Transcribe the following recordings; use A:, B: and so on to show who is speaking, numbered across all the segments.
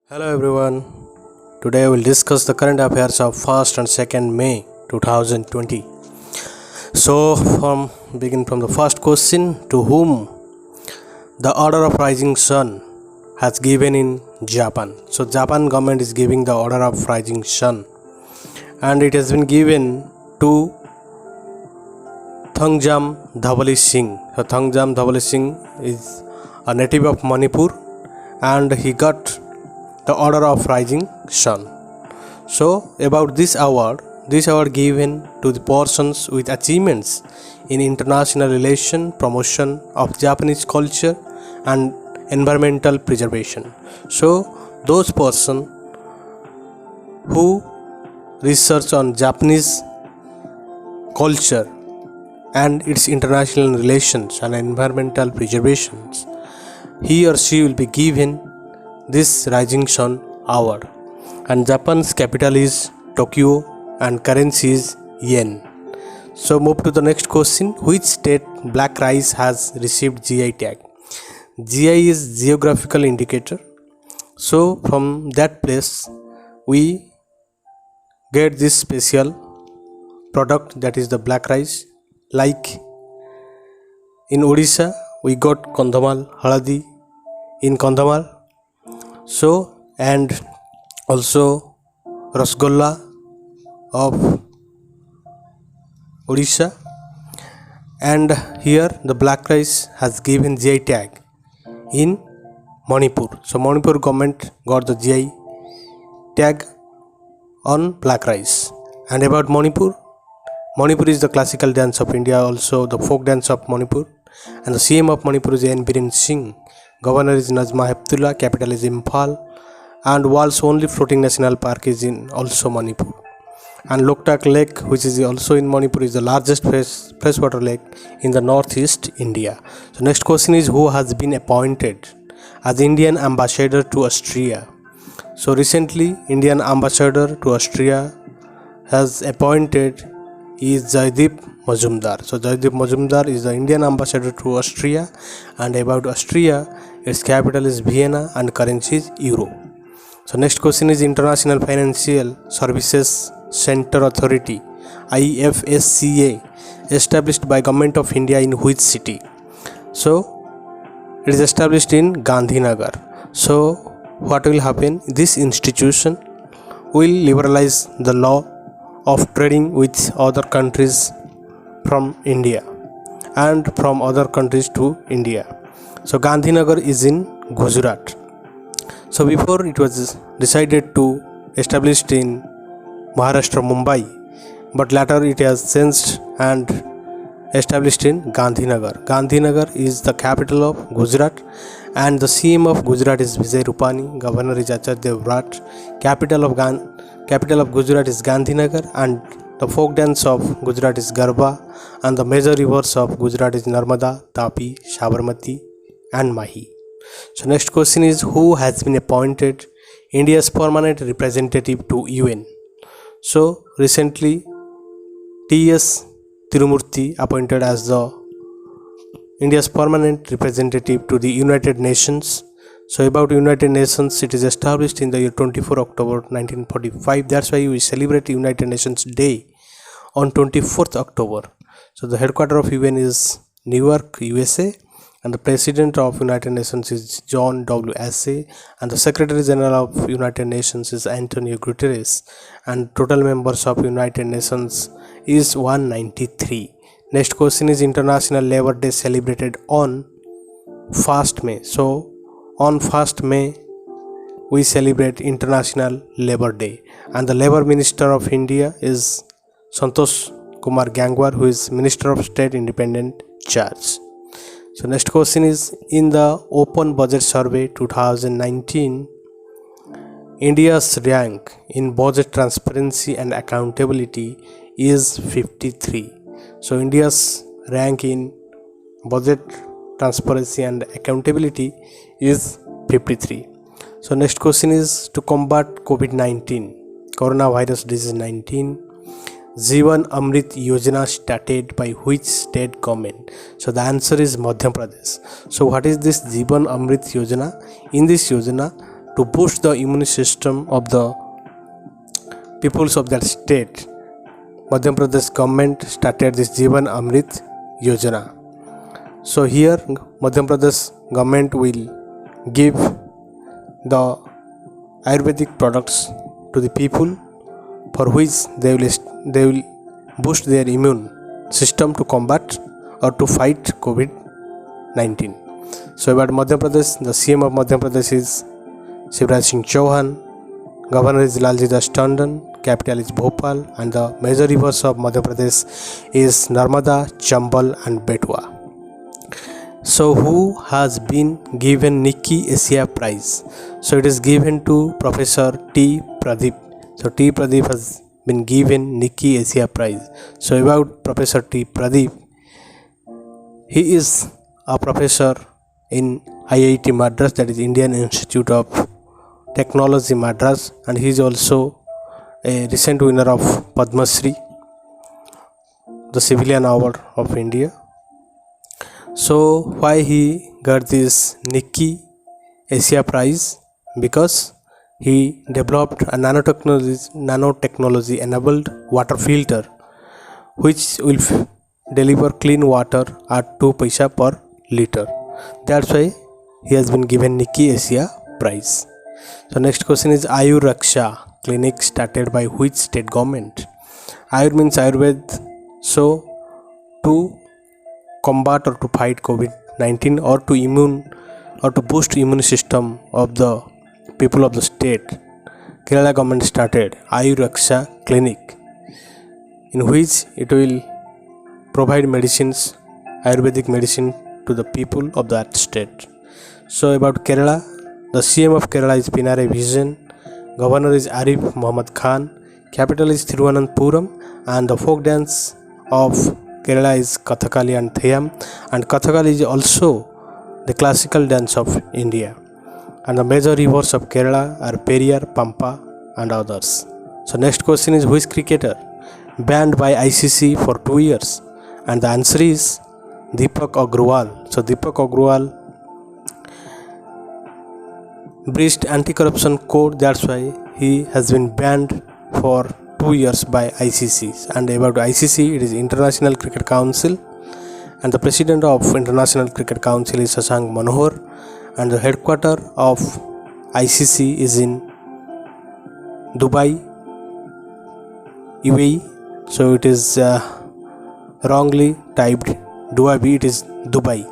A: Hello everyone. Today we will discuss the current affairs of 1st and 2nd May 2020. So begin from the first question, to whom the order of rising sun has given in Japan. So Japan government is giving the order of rising sun, and it has been given to Thongjam Dhabali Singh. So Thongjam Dhabali Singh is a native of Manipur, and he got the order of rising sun. So about this award given to the persons with achievements in international relation, promotion of Japanese culture and environmental preservation. So those person who research on Japanese culture and its international relations and environmental preservations, he or she will be given this Rising Sun Award. And Japan's capital is Tokyo and currency is yen. So move to the next question. Which state black rice has received GI tag? GI is geographical indicator. So from that place we get this special product, that is the black rice. Like in Odisha we got Kandhamal Haladi in Kandhamal. So and also Rasgulla of Odisha, and here the black rice has given GI tag in Manipur. So Manipur government got the GI tag on black rice. And about Manipur is the classical dance of India, also the folk dance of Manipur, and the CM of Manipur is N. Biren Singh. Governor is Nazma Heptullah, capital is Imphal, and world's only floating national park is in also Manipur. And Loktak Lake, which is also in Manipur, is the largest freshwater lake in the northeast India. So next question is, who has been appointed as Indian ambassador to Austria? So recently Indian ambassador to Austria has appointed is Jaideep Majumdar. So Jaideep Majumdar is the Indian ambassador to Austria. And about Austria, its capital is Vienna and currency is euro. So next question is, International Financial Services Center Authority IFSCA established by Government of India in which city? So it is established in Gandhinagar. So what will happen? This institution will liberalize the law of trading with other countries from India and from other countries to India. So Gandhinagar is in Gujarat. So before it was decided to established in Maharashtra, Mumbai, but later it has changed and established in Gandhinagar. Gandhinagar is the capital of Gujarat, and the CM of Gujarat is Vijay Rupani. Governor is Acharya Devvrat. Capital of Gujarat is Gandhinagar, and the folk dance of Gujarat is Garba, and the major rivers of Gujarat is Narmada, Tapi, Sabarmati and Mahi. So next question is, who has been appointed India's permanent representative to UN? So recently T.S. Tirumurti appointed as the India's permanent representative to the United Nations. So about United Nations, it is established in the year 24 October 1945. That's why we celebrate United Nations Day on 24th October. So the headquarters of UN is New York, USA, and the President of United Nations is John W. Assay, and the Secretary General of United Nations is Antonio Guterres, and total members of United Nations is 193. Next question is, International Labour Day celebrated on 1st May. So on 1st May we celebrate International Labour Day, and the Labour Minister of India is Santosh Kumar Gangwar, who is Minister of State Independent Charge. So next question is, in the Open Budget Survey 2019, India's rank in budget transparency and accountability is 53. So India's rank in budget transparency and accountability is 53. So next question is, to combat COVID-19, coronavirus disease 19, Jeevan Amrit Yojana started by which state government? So the answer is Madhya Pradesh. So what is this Jeevan Amrit Yojana? In this Yojana, to boost the immune system of the peoples of that state, Madhya Pradesh government started this Jeevan Amrit Yojana. So here Madhya Pradesh government will give the Ayurvedic products to the people, for which they will boost their immune system to combat or to fight COVID-19. So about Madhya Pradesh, the CM of Madhya Pradesh is Shivraj Singh Chauhan, Governor is Lalji Das Tandon, capital is Bhopal, and the major rivers of Madhya Pradesh is Narmada, Chambal and Betwa. So who has been given Nikki Asia Prize? So it is given to Professor T. Pradeep. So T. Pradeep has been given Nikki Asia Prize. So about Professor T. Pradeep, he is a professor in IIT Madras, that is Indian Institute of Technology Madras, and he is also a recent winner of Padma Shri, the civilian award of India. So why he got this Nikki Asia Prize? Because he developed a nanotechnology enabled water filter which will deliver clean water at 2 paisa per liter. That's why he has been given Nikki Asia Prize. So next question is Ayur Raksha clinic started by which state government? Ayur means Ayurved. So to combat or to fight COVID-19 or to boost immune system of the people of the state, Kerala government started Ayur Raksha clinic, in which it will provide medicines, Ayurvedic medicine to the people of that state. So about Kerala, the CM of Kerala is Pinarayi Vijayan, Governor is Arif Muhammad Khan, capital is Thiruvananthapuram, and the folk dance of Kerala is Kathakali and Theyam, and Kathakali is also the classical dance of India. And the major rivers of Kerala are Periyar, Pampa and others. So next question is which cricketer banned by ICC for 2 years? And the answer is Deepak Agrawal. So Deepak Agrawal breached anti-corruption code, that's why he has been banned for 2 years by ICC. And about ICC, it is International Cricket Council, and the president of International Cricket Council is Shashank Manohar, and the headquarters of ICC is in Dubai, UAE. So it is wrongly typed Dubai, it is Dubai.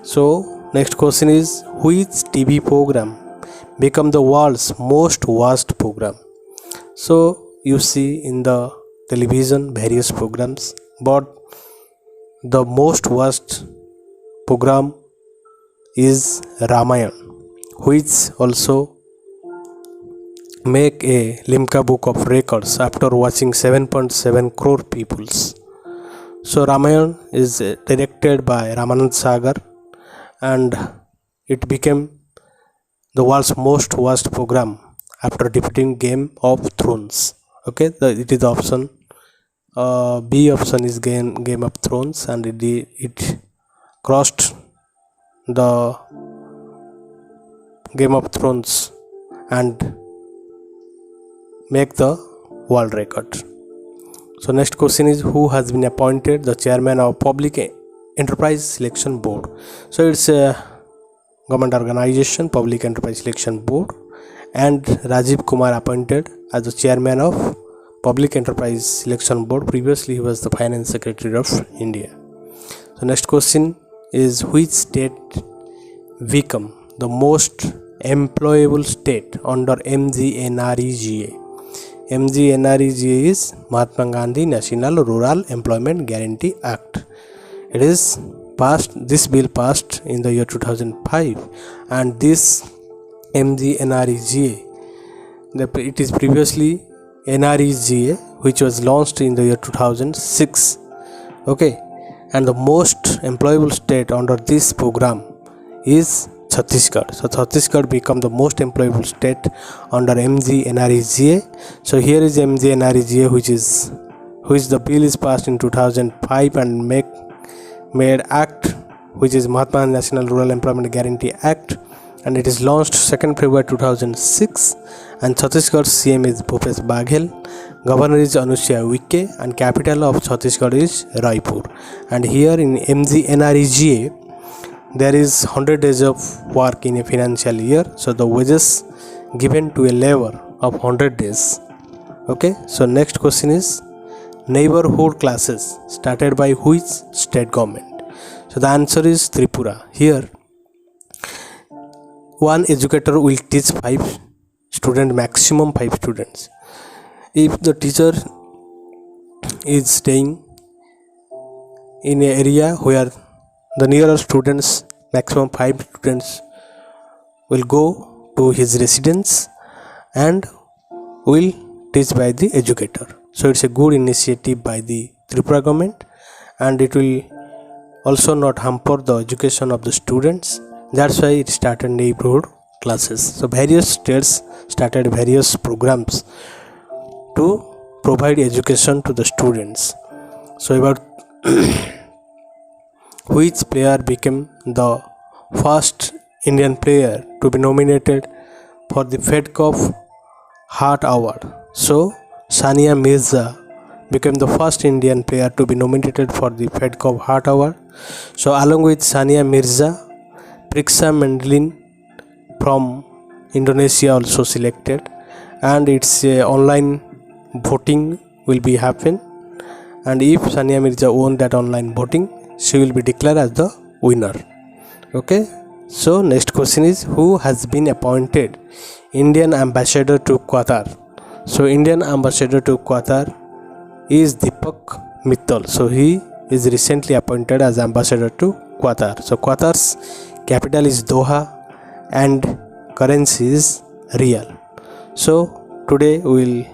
A: So next question is which TV program become the world's most watched program? So you see in the television various programs, but the most watched program is Ramayana, which also make a Limca Book of Records after watching 7.7 crore peoples. So Ramayana is directed by Ramanand Sagar, and it became the world's most watched program after defeating Game of Thrones. Okay, it is the option B option is Game of Thrones, and it crossed the Game of Thrones and make the world record. So next question is who has been appointed the chairman of Public Enterprise Selection Board? So it's a government organization, Public Enterprise Selection Board, and Rajiv Kumar appointed as the chairman of Public Enterprise Selection Board. Previously he was the Finance Secretary of India. So next question is which state become the most employable state under MGNREGA? MGNREGA is Mahatma Gandhi National Rural Employment Guarantee Act. It is passed, this bill passed in the year 2005, and this MGNREGA, it is previously NREGA, which was launched in the year 2006. Okay, and the most employable state under this program is Chhattisgarh. So Chhattisgarh become the most employable state under MGNREGA. So here is MGNREGA, which the bill is passed in 2005 and made act, which is Mahatma National Rural Employment Guarantee Act, and it is launched 2nd February 2006, and Chhattisgarh CM is Bhupesh Baghel, Governor is Anusuya Uike, and capital of Chhattisgarh is Raipur. And here in MGNREGA there is 100 days of work in a financial year, so the wages given to a labor of 100 days. Okay, so next question is neighborhood classes started by which state government? So the answer is Tripura. Here one educator will teach 5 students, maximum 5 students. If the teacher is staying in an area where the nearer students, maximum 5 students, will go to his residence and will teach by the educator. So it's a good initiative by the Tripura government, and it will also not hamper the education of the students. That's why it started neighborhood classes. So various states started various programs to provide education to the students. So about which player became the first Indian player to be nominated for the Fed Cup Heart Award? So Sania Mirza became the first Indian player to be nominated for the Fed Cup Heart Award. So along with Sania Mirza, Prixa Mendelin from Indonesia also selected, and it's online voting will be happen, and if Sania Mirza won that online voting, she will be declared as the winner. Okay, so next question is who has been appointed Indian ambassador to Qatar? So Indian ambassador to Qatar is Deepak Mittal. So he is recently appointed as ambassador to Qatar. So Qatar's capital is Doha and currency is Riyal. So today we will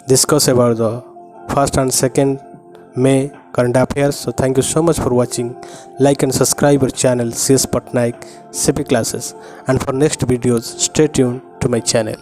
A: discuss about the 1st and 2nd May current affairs. So thank you so much for watching. Like and subscribe our channel CS Patnaik CP Classes, and for next videos stay tuned to my channel.